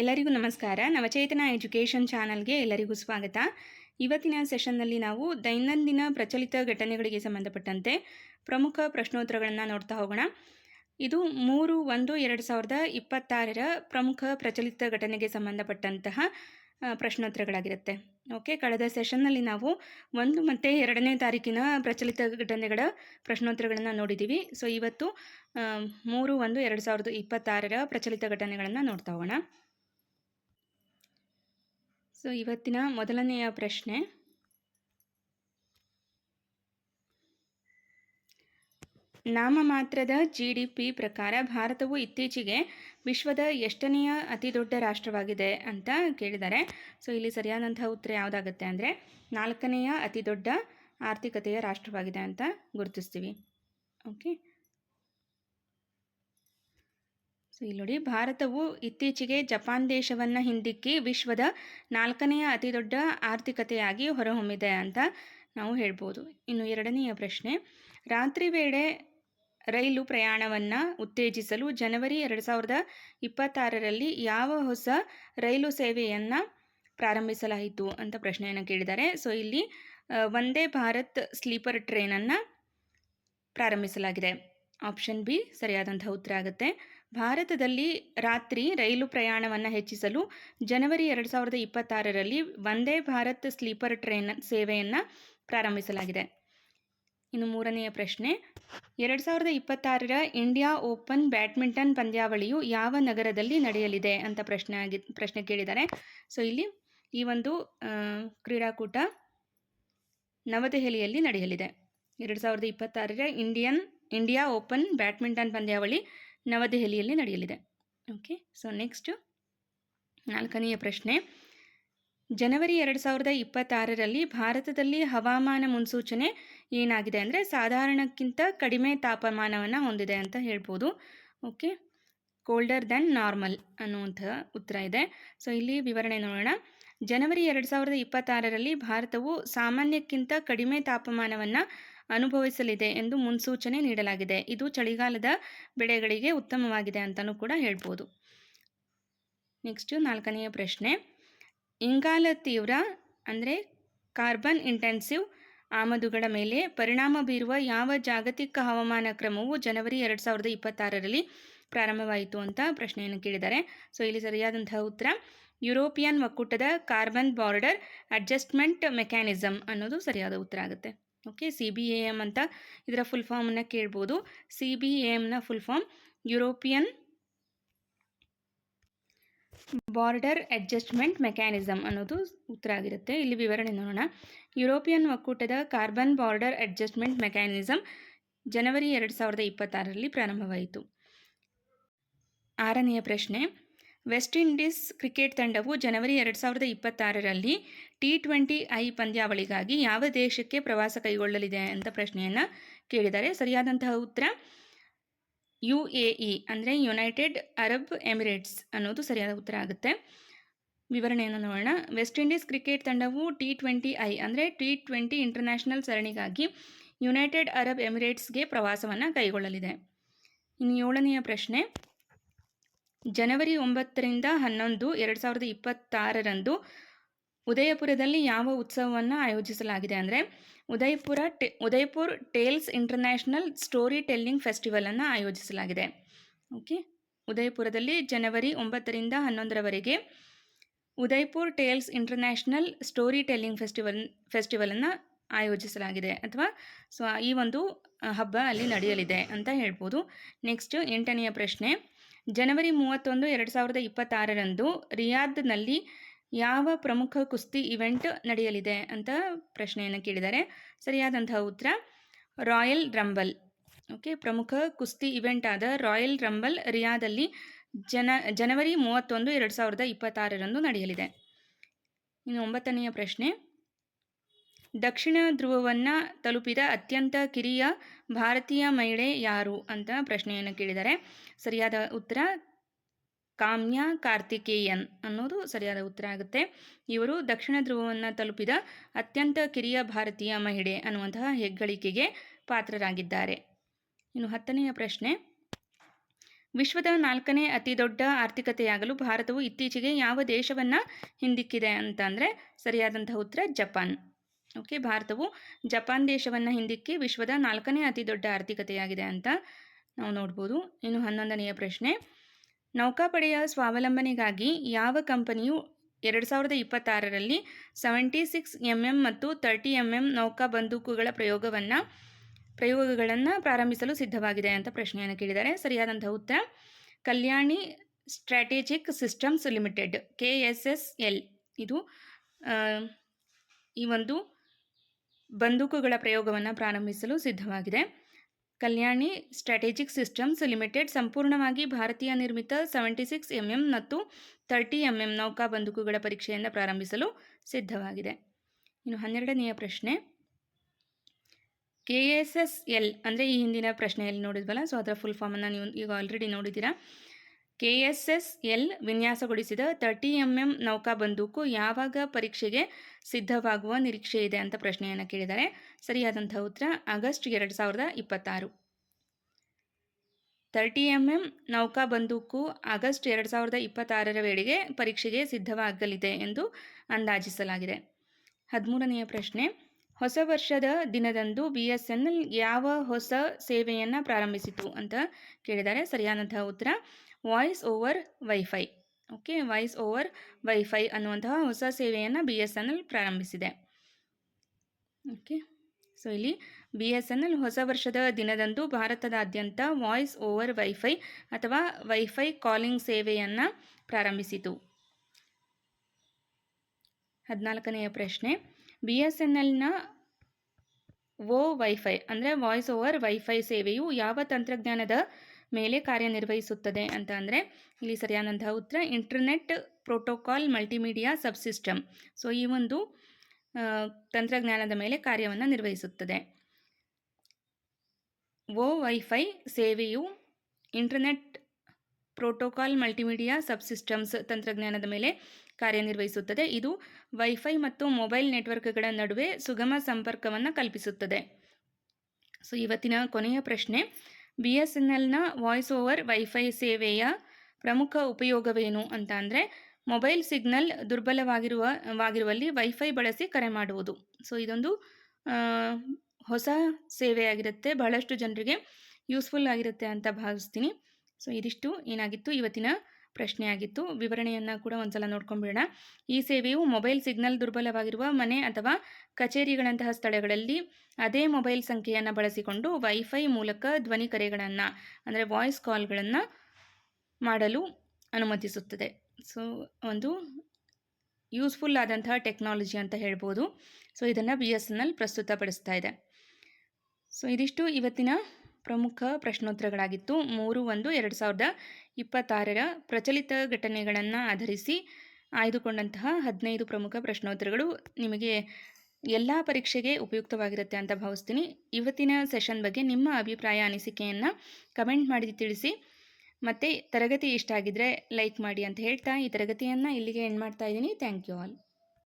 ಎಲ್ಲರಿಗೂ ನಮಸ್ಕಾರ. ನವಚೇತನ ಎಜುಕೇಷನ್ ಚಾನಲ್ಗೆ ಎಲ್ಲರಿಗೂ ಸ್ವಾಗತ. ಇವತ್ತಿನ ಸೆಷನ್ನಲ್ಲಿ ನಾವು ದೈನಂದಿನ ಪ್ರಚಲಿತ ಘಟನೆಗಳಿಗೆ ಸಂಬಂಧಪಟ್ಟಂತೆ ಪ್ರಮುಖ ಪ್ರಶ್ನೋತ್ತರಗಳನ್ನು ನೋಡ್ತಾ ಹೋಗೋಣ. ಇದು 3/1/2026 ಪ್ರಮುಖ ಪ್ರಚಲಿತ ಘಟನೆಗೆ ಸಂಬಂಧಪಟ್ಟಂತಹ ಪ್ರಶ್ನೋತ್ತರಗಳಾಗಿರುತ್ತೆ. ಓಕೆ, ಕಳೆದ ಸೆಷನ್ನಲ್ಲಿ ನಾವು 1 ಮತ್ತು 2ನೇ ತಾರೀಕಿನ ಪ್ರಚಲಿತ ಘಟನೆಗಳ ಪ್ರಶ್ನೋತ್ತರಗಳನ್ನು ನೋಡಿದ್ದೀವಿ. ಸೊ ಇವತ್ತು 3/1/2026 ಪ್ರಚಲಿತ ಘಟನೆಗಳನ್ನು ನೋಡ್ತಾ ಹೋಗೋಣ. ಸೊ ಇವತ್ತಿನ ಮೊದಲನೆಯ ಪ್ರಶ್ನೆ, ನಾಮಮಾತ್ರದ GDP ಪ್ರಕಾರ ಭಾರತವು ಇತ್ತೀಚೆಗೆ ವಿಶ್ವದ ಎಷ್ಟನೆಯ ಅತಿ ದೊಡ್ಡ ರಾಷ್ಟ್ರವಾಗಿದೆ ಅಂತ ಕೇಳಿದ್ದಾರೆ. ಸೊ ಇಲ್ಲಿ ಸರಿಯಾದಂತಹ ಉತ್ತರ ಯಾವುದಾಗುತ್ತೆ ಅಂದರೆ 4ನೆಯ ಅತಿ ದೊಡ್ಡ ಆರ್ಥಿಕತೆಯ ರಾಷ್ಟ್ರವಾಗಿದೆ ಅಂತ ಗುರುತಿಸ್ತೀವಿ. ಓಕೆ, ಸೊ ಇಲ್ಲಿ ನೋಡಿ, ಭಾರತವು ಇತ್ತೀಚೆಗೆ ಜಪಾನ್ ದೇಶವನ್ನು ಹಿಂದಿಕ್ಕಿ ವಿಶ್ವದ 4ನೆಯ ಅತಿ ದೊಡ್ಡ ಆರ್ಥಿಕತೆಯಾಗಿ ಹೊರಹೊಮ್ಮಿದೆ ಅಂತ ನಾವು ಹೇಳ್ಬೋದು. ಇನ್ನು 2ನೆಯ ಪ್ರಶ್ನೆ, ರಾತ್ರಿ ವೇಳೆ ರೈಲು ಪ್ರಯಾಣವನ್ನು ಉತ್ತೇಜಿಸಲು ಜನವರಿ 2026ರಲ್ಲಿ ಯಾವ ಹೊಸ ರೈಲು ಸೇವೆಯನ್ನು ಪ್ರಾರಂಭಿಸಲಾಯಿತು ಅಂತ ಪ್ರಶ್ನೆಯನ್ನು ಕೇಳಿದ್ದಾರೆ. ಸೊ ಇಲ್ಲಿ ವಂದೇ ಭಾರತ್ ಸ್ಲೀಪರ್ ಟ್ರೈನನ್ನು ಪ್ರಾರಂಭಿಸಲಾಗಿದೆ. ಆಪ್ಷನ್ ಬಿ ಸರಿಯಾದಂತಹ ಉತ್ತರ ಆಗುತ್ತೆ. ಭಾರತದಲ್ಲಿ ರಾತ್ರಿ ರೈಲು ಪ್ರಯಾಣವನ್ನು ಹೆಚ್ಚಿಸಲು ಜನವರಿ 2026ರಲ್ಲಿ ವಂದೇ ಭಾರತ್ ಸ್ಲೀಪರ್ ಟ್ರೈನ್ ಸೇವೆಯನ್ನು ಪ್ರಾರಂಭಿಸಲಾಗಿದೆ. ಇನ್ನು 3ನೆಯ ಪ್ರಶ್ನೆ, 2026ರ ಇಂಡಿಯಾ ಓಪನ್ ಬ್ಯಾಡ್ಮಿಂಟನ್ ಪಂದ್ಯಾವಳಿಯು ಯಾವ ನಗರದಲ್ಲಿ ನಡೆಯಲಿದೆ ಅಂತ ಪ್ರಶ್ನೆ ಕೇಳಿದ್ದಾರೆ. ಸೊ ಇಲ್ಲಿ ಈ ಒಂದು ಕ್ರೀಡಾಕೂಟ ನವದೆಹಲಿಯಲ್ಲಿ ನಡೆಯಲಿದೆ. 2026ರ ಇಂಡಿಯಾ ಓಪನ್ ಬ್ಯಾಡ್ಮಿಂಟನ್ ಪಂದ್ಯಾವಳಿ ನವದೆಹಲಿಯಲ್ಲಿ ನಡೆಯಲಿದೆ. ಓಕೆ, ಸೊ ನೆಕ್ಸ್ಟ್ 4ನೆಯ ಪ್ರಶ್ನೆ, ಜನವರಿ 2026ರಲ್ಲಿ ಭಾರತದಲ್ಲಿ ಹವಾಮಾನ ಮುನ್ಸೂಚನೆ ಏನಾಗಿದೆ ಅಂದರೆ ಸಾಧಾರಣಕ್ಕಿಂತ ಕಡಿಮೆ ತಾಪಮಾನವನ್ನು ಹೊಂದಿದೆ ಅಂತ ಹೇಳ್ಬೋದು. ಓಕೆ, ಕೋಲ್ಡರ್ ದ್ಯಾನ್ ನಾರ್ಮಲ್ ಅನ್ನುವಂತಹ ಉತ್ತರ ಇದೆ. ಸೊ ಇಲ್ಲಿ ವಿವರಣೆ ನೋಡೋಣ. ಜನವರಿ 2026ರಲ್ಲಿ ಭಾರತವು ಸಾಮಾನ್ಯಕ್ಕಿಂತ ಕಡಿಮೆ ತಾಪಮಾನವನ್ನು ಅನುಭವಿಸಲಿದೆ ಎಂದು ಮುನ್ಸೂಚನೆ ನೀಡಲಾಗಿದೆ. ಇದು ಚಳಿಗಾಲದ ಬೆಳೆಗಳಿಗೆ ಉತ್ತಮವಾಗಿದೆ ಅಂತಲೂ ಕೂಡ ಹೇಳ್ಬೋದು. ನೆಕ್ಸ್ಟ್ 4ನೆಯ ಪ್ರಶ್ನೆ, ಇಂಗಾಲ ತೀವ್ರ ಅಂದರೆ ಕಾರ್ಬನ್ ಇಂಟೆನ್ಸಿವ್ ಆಮದುಗಳ ಮೇಲೆ ಪರಿಣಾಮ ಬೀರುವ ಯಾವ ಜಾಗತಿಕ ಹವಾಮಾನ ಕ್ರಮವು ಜನವರಿ 2026ರಲ್ಲಿ ಪ್ರಾರಂಭವಾಯಿತು ಅಂತ ಪ್ರಶ್ನೆಯನ್ನು ಕೇಳಿದ್ದಾರೆ. ಸೊ ಇಲ್ಲಿ ಸರಿಯಾದಂತಹ ಉತ್ತರ ಯುರೋಪಿಯನ್ ಒಕ್ಕೂಟದ ಕಾರ್ಬನ್ ಬಾರ್ಡರ್ ಅಡ್ಜಸ್ಟ್ಮೆಂಟ್ ಮೆಕ್ಯಾನಿಸಮ್ ಅನ್ನೋದು ಸರಿಯಾದ ಉತ್ತರ ಆಗುತ್ತೆ. ಓಕೆ, CBAM ಅಂತ ಇದರ ಫುಲ್ ಫಾರ್ಮನ್ನು ಕೇಳ್ಬೋದು. CBAMನ full form European border adjustment mechanism ಅನ್ನೋದು ಉತ್ತರ ಆಗಿರುತ್ತೆ. ಇಲ್ಲಿ ವಿವರಣೆ ನೋಡೋಣ. ಯುರೋಪಿಯನ್ ಒಕ್ಕೂಟದ ಕಾರ್ಬನ್ ಬಾರ್ಡರ್ ಅಡ್ಜಸ್ಟ್ಮೆಂಟ್ ಮೆಕ್ಯಾನಿಸಮ್ ಜನವರಿ 2026ರಲ್ಲಿ ಪ್ರಾರಂಭವಾಯಿತು. 6ನೆಯ ಪ್ರಶ್ನೆ, ವೆಸ್ಟ್ ಇಂಡೀಸ್ ಕ್ರಿಕೆಟ್ ತಂಡವು ಜನವರಿ 2026ರಲ್ಲಿ T20I ಪಂದ್ಯಾವಳಿಗಾಗಿ ಯಾವ ದೇಶಕ್ಕೆ ಪ್ರವಾಸ ಕೈಗೊಳ್ಳಲಿದೆ ಅಂತ ಪ್ರಶ್ನೆಯನ್ನು ಕೇಳಿದ್ದಾರೆ. ಸರಿಯಾದಂತಹ ಉತ್ತರ UAE ಅಂದರೆ ಯುನೈಟೆಡ್ ಅರಬ್ ಎಮಿರೇಟ್ಸ್ ಅನ್ನೋದು ಸರಿಯಾದ ಉತ್ತರ ಆಗುತ್ತೆ. ವಿವರಣೆಯನ್ನು ನೋಡೋಣ. ವೆಸ್ಟ್ ಇಂಡೀಸ್ ಕ್ರಿಕೆಟ್ ತಂಡವು T20I ಅಂದರೆ T20 ಇಂಟರ್ನ್ಯಾಷನಲ್ ಸರಣಿಗಾಗಿ ಯುನೈಟೆಡ್ ಅರಬ್ ಎಮಿರೇಟ್ಸ್ಗೆ ಪ್ರವಾಸವನ್ನು ಕೈಗೊಳ್ಳಲಿದೆ. ಇನ್ನು 7ನೆಯ ಪ್ರಶ್ನೆ, ಜನವರಿ 9ರಿಂದ 11, 2026ರಂದು ಉದಯಪುರದಲ್ಲಿ ಯಾವ ಉತ್ಸವವನ್ನು ಆಯೋಜಿಸಲಾಗಿದೆ ಅಂದರೆ Udaipur tales international storytelling ಫೆಸ್ಟಿವಲನ್ನು ಆಯೋಜಿಸಲಾಗಿದೆ. ಓಕೆ, ಉದಯಪುರದಲ್ಲಿ ಜನವರಿ 9ರಿಂದ 11ರವರೆಗೆ Udaipur tales international storytelling ಫೆಸ್ಟಿವಲನ್ನು ಆಯೋಜಿಸಲಾಗಿದೆ ಅಥವಾ ಸೊ ಈ ಒಂದು ಹಬ್ಬ ಅಲ್ಲಿ ನಡೆಯಲಿದೆ ಅಂತ ಹೇಳ್ಬೋದು. ನೆಕ್ಸ್ಟ್ 8ನೆಯ ಪ್ರಶ್ನೆ, ಜನವರಿ 31, 2026ರಂದು ರಿಯಾದ್ನಲ್ಲಿ ಯಾವ ಪ್ರಮುಖ ಕುಸ್ತಿ ಇವೆಂಟ್ ನಡೆಯಲಿದೆ ಅಂತ ಪ್ರಶ್ನೆಯನ್ನು ಕೇಳಿದ್ದಾರೆ. ಸರಿಯಾದಂತಹ ಉತ್ತರ ರಾಯಲ್ ರಂಬಲ್. ಓಕೆ, ಪ್ರಮುಖ ಕುಸ್ತಿ ಇವೆಂಟ್ ಆದ ರಾಯಲ್ ರಂಬಲ್ ರಿಯಾದಲ್ಲಿ ಜನವರಿ 31, 2026ರಂದು ನಡೆಯಲಿದೆ. ಇನ್ನು 9ನೆಯ ಪ್ರಶ್ನೆ, ದಕ್ಷಿಣ ಧ್ರುವವನ್ನು ತಲುಪಿದ ಅತ್ಯಂತ ಕಿರಿಯ ಭಾರತೀಯ ಮಹಿಳೆ ಯಾರು ಅಂತ ಪ್ರಶ್ನೆಯನ್ನು ಕೇಳಿದ್ದಾರೆ. ಸರಿಯಾದ ಉತ್ತರ ಕಾಮ್ಯಾ ಕಾರ್ತಿಕೇಯನ್ ಅನ್ನೋದು ಸರಿಯಾದ ಉತ್ತರ ಆಗುತ್ತೆ. ಇವರು ದಕ್ಷಿಣ ಧ್ರುವವನ್ನು ತಲುಪಿದ ಅತ್ಯಂತ ಕಿರಿಯ ಭಾರತೀಯ ಮಹಿಳೆ ಅನ್ನುವಂತಹ ಹೆಗ್ಗಳಿಕೆಗೆ ಪಾತ್ರರಾಗಿದ್ದಾರೆ. ಇನ್ನು 10ನೆಯ ಪ್ರಶ್ನೆ, ವಿಶ್ವದ 4ನೇ ಅತಿ ದೊಡ್ಡ ಆರ್ಥಿಕತೆಯಾಗಲು ಭಾರತವು ಇತ್ತೀಚೆಗೆ ಯಾವ ದೇಶವನ್ನು ಹಿಂದಿಕ್ಕಿದೆ ಅಂತ ಅಂದರೆ ಸರಿಯಾದಂತಹ ಉತ್ತರ ಜಪಾನ್. ಓಕೆ, ಭಾರತವು ಜಪಾನ್ ದೇಶವನ್ನು ಹಿಂದಿಕ್ಕಿ ವಿಶ್ವದ 4ನೇ ಅತಿ ದೊಡ್ಡ ಆರ್ಥಿಕತೆಯಾಗಿದೆ ಅಂತ ನಾವು ನೋಡ್ಬೋದು. ಇನ್ನು 11ನೆಯ ಪ್ರಶ್ನೆ, ನೌಕಾಪಡೆಯ ಸ್ವಾವಲಂಬನೆಗಾಗಿ ಯಾವ ಕಂಪನಿಯು 2026ರಲ್ಲಿ 76 mm ಮತ್ತು 30 mm ನೌಕಾ ಬಂದೂಕುಗಳ ಪ್ರಯೋಗಗಳನ್ನು ಪ್ರಾರಂಭಿಸಲು ಸಿದ್ಧವಾಗಿದೆ ಅಂತ ಪ್ರಶ್ನೆಯನ್ನು ಕೇಳಿದ್ದಾರೆ. ಸರಿಯಾದಂತಹ ಉತ್ತರ ಕಲ್ಯಾಣಿ ಸ್ಟ್ರಾಟಜಿಕ್ ಸಿಸ್ಟಮ್ಸ್ ಲಿಮಿಟೆಡ್ KSSL. ಇದು ಈ ಒಂದು ಬಂದೂಕುಗಳ ಪ್ರಯೋಗವನ್ನು ಪ್ರಾರಂಭಿಸಲು ಸಿದ್ಧವಾಗಿದೆ. ಕಲ್ಯಾಣಿ ಸ್ಟ್ರಾಟಜಿಕ್ ಸಿಸ್ಟಮ್ಸ್ ಲಿಮಿಟೆಡ್ ಸಂಪೂರ್ಣವಾಗಿ ಭಾರತೀಯ ನಿರ್ಮಿತ 76 mm ಮತ್ತು 30 mm ನೌಕಾ ಬಂದೂಕುಗಳ ಪರೀಕ್ಷೆಯನ್ನು ಪ್ರಾರಂಭಿಸಲು ಸಿದ್ಧವಾಗಿದೆ. ಇನ್ನು 12ನೆಯ ಪ್ರಶ್ನೆ, KSSL ಅಂದರೆ ಈ ಹಿಂದಿನ ಪ್ರಶ್ನೆಯಲ್ಲಿ ನೋಡಿದ್ವಲ್ಲ, ಸೊ ಅದರ ಫುಲ್ ಫಾರ್ಮನ್ನು ನೀವು ಈಗ ಆಲ್ರೆಡಿ ನೋಡಿದ್ದೀರಾ. KSSL ವಿನ್ಯಾಸಗೊಳಿಸಿದ 30 mm ನೌಕಾ ಬಂದೂಕು ಯಾವಾಗ ಪರೀಕ್ಷೆಗೆ ಸಿದ್ಧವಾಗುವ ನಿರೀಕ್ಷೆ ಇದೆ ಅಂತ ಪ್ರಶ್ನೆಯನ್ನು ಕೇಳಿದ್ದಾರೆ. ಸರಿಯಾದಂಥ ಉತ್ತರ ಆಗಸ್ಟ್ 2026. 30 mm ನೌಕಾ ಬಂದೂಕು ಆಗಸ್ಟ್ 2026ರ ವೇಳೆಗೆ ಪರೀಕ್ಷೆಗೆ ಸಿದ್ಧವಾಗಲಿದೆ ಎಂದು ಅಂದಾಜಿಸಲಾಗಿದೆ. 13ನೆಯ ಪ್ರಶ್ನೆ, ಹೊಸ ವರ್ಷದ ದಿನದಂದು BSNL ಯಾವ ಹೊಸ ಸೇವೆಯನ್ನು ಪ್ರಾರಂಭಿಸಿತು ಅಂತ ಕೇಳಿದ್ದಾರೆ. ಸರಿಯಾದಂತಹ ಉತ್ತರ voice over wifi. Okay, voice over wifi ಅನ್ನುವಂತಹ ಹೊಸ ಸೇವೆಯನ್ನು BSNL ಪ್ರಾರಂಭಿಸಿದೆ. ಓಕೆ, ಸೊ ಇಲ್ಲಿ BSNL ಹೊಸ ವರ್ಷದ ದಿನದಂದು ಭಾರತದಾದ್ಯಂತ ವಾಯ್ಸ್ ಓವರ್ ವೈಫೈ ಅಥವಾ ವೈಫೈ ಕಾಲಿಂಗ್ ಸೇವೆಯನ್ನು ಪ್ರಾರಂಭಿಸಿತು. 14ನೆಯ ಪ್ರಶ್ನೆ, BSNLನ ವೈಫೈ ಅಂದರೆ ವಾಯ್ಸ್ ಓವರ್ ವೈಫೈ ಸೇವೆಯು ಯಾವ ತಂತ್ರಜ್ಞಾನದ ಮೇಲೆ ಕಾರ್ಯನಿರ್ವಹಿಸುತ್ತದೆ ಅಂತ ಅಂದರೆ ಇಲ್ಲಿ ಸರಿಯಾದಂತಹ ಉತ್ತರ internet protocol multimedia subsystem. So ಈ ಒಂದು ತಂತ್ರಜ್ಞಾನದ ಮೇಲೆ ಕಾರ್ಯವನ್ನು ನಿರ್ವಹಿಸುತ್ತದೆ. ವೈಫೈ ಸೇವೆಯು ಇಂಟರ್ನೆಟ್ ಪ್ರೋಟೋಕಾಲ್ ಮಲ್ಟಿಮೀಡಿಯಾ ಸಬ್ಸಿಸ್ಟಮ್ಸ್ ತಂತ್ರಜ್ಞಾನದ ಮೇಲೆ ಕಾರ್ಯನಿರ್ವಹಿಸುತ್ತದೆ. ಇದು ವೈಫೈ ಮತ್ತು ಮೊಬೈಲ್ ನೆಟ್ವರ್ಕ್ಗಳ ನಡುವೆ ಸುಗಮ ಸಂಪರ್ಕವನ್ನು ಕಲ್ಪಿಸುತ್ತದೆ. ಸೊ ಇವತ್ತಿನ ಕೊನೆಯ ಪ್ರಶ್ನೆ, BSNLನ ವಾಯ್ಸ್ ಓವರ್ ವೈಫೈ ಸೇವೆಯ ಪ್ರಮುಖ ಉಪಯೋಗವೇನು ಅಂತ ಅಂದರೆ ಮೊಬೈಲ್ ಸಿಗ್ನಲ್ ದುರ್ಬಲವಾಗಿರುವಲ್ಲಿ ವೈಫೈ ಬಳಸಿ ಕರೆ ಮಾಡುವುದು. ಸೊ ಇದೊಂದು ಹೊಸ ಸೇವೆಯಾಗಿರುತ್ತೆ, ಬಹಳಷ್ಟು ಜನರಿಗೆ ಯೂಸ್ಫುಲ್ ಆಗಿರುತ್ತೆ ಅಂತ ಭಾವಿಸ್ತೀನಿ. ಸೊ ಇದಿಷ್ಟು ಏನಾಗಿತ್ತು ಇವತ್ತಿನ ಪ್ರಶ್ನೆ ಆಗಿತ್ತು. ವಿವರಣೆಯನ್ನು ಕೂಡ ಒಂದ್ಸಲ ನೋಡ್ಕೊಂಡ್ಬಿಡೋಣ. ಈ ಸೇವೆಯು ಮೊಬೈಲ್ ಸಿಗ್ನಲ್ ದುರ್ಬಲವಾಗಿರುವ ಮನೆ ಅಥವಾ ಕಚೇರಿಗಳಂತಹ ಸ್ಥಳಗಳಲ್ಲಿ ಅದೇ ಮೊಬೈಲ್ ಸಂಖ್ಯೆಯನ್ನು ಬಳಸಿಕೊಂಡು ವೈಫೈ ಮೂಲಕ ಧ್ವನಿ ಕರೆಗಳನ್ನು ಅಂದರೆ ವಾಯ್ಸ್ ಕಾಲ್ಗಳನ್ನು ಮಾಡಲು ಅನುಮತಿಸುತ್ತದೆ. ಸೊ ಒಂದು ಯೂಸ್ಫುಲ್ ಆದಂತಹ ಟೆಕ್ನಾಲಜಿ ಅಂತ ಹೇಳ್ಬೋದು. ಸೊ ಇದನ್ನು BSNL ಪ್ರಸ್ತುತಪಡಿಸ್ತಾ ಇದೆ. ಸೊ ಇದಿಷ್ಟು ಇವತ್ತಿನ ಪ್ರಮುಖ ಪ್ರಶ್ನೋತ್ತರಗಳಾಗಿತ್ತು. 3/1/2026ರ ಪ್ರಚಲಿತ ಘಟನೆಗಳನ್ನು ಆಧರಿಸಿ ಆಯ್ದುಕೊಂಡಂತಹ 15 ಪ್ರಮುಖ ಪ್ರಶ್ನೋತ್ತರಗಳು ನಿಮಗೆ ಎಲ್ಲ ಪರೀಕ್ಷೆಗೆ ಉಪಯುಕ್ತವಾಗಿರುತ್ತೆ ಅಂತ ಭಾವಿಸ್ತೀನಿ. ಇವತ್ತಿನ ಸೆಷನ್ ಬಗ್ಗೆ ನಿಮ್ಮ ಅಭಿಪ್ರಾಯ ಅನಿಸಿಕೆಯನ್ನು ಕಮೆಂಟ್ ಮಾಡಿ ತಿಳಿಸಿ. ಮತ್ತು ತರಗತಿ ಇಷ್ಟ ಆಗಿದ್ದರೆ ಲೈಕ್ ಮಾಡಿ ಅಂತ ಹೇಳ್ತಾ ಈ ತರಗತಿಯನ್ನು ಇಲ್ಲಿಗೆ ಎಂಡ್ ಮಾಡ್ತಾ ಇದ್ದೀನಿ. Thank you all.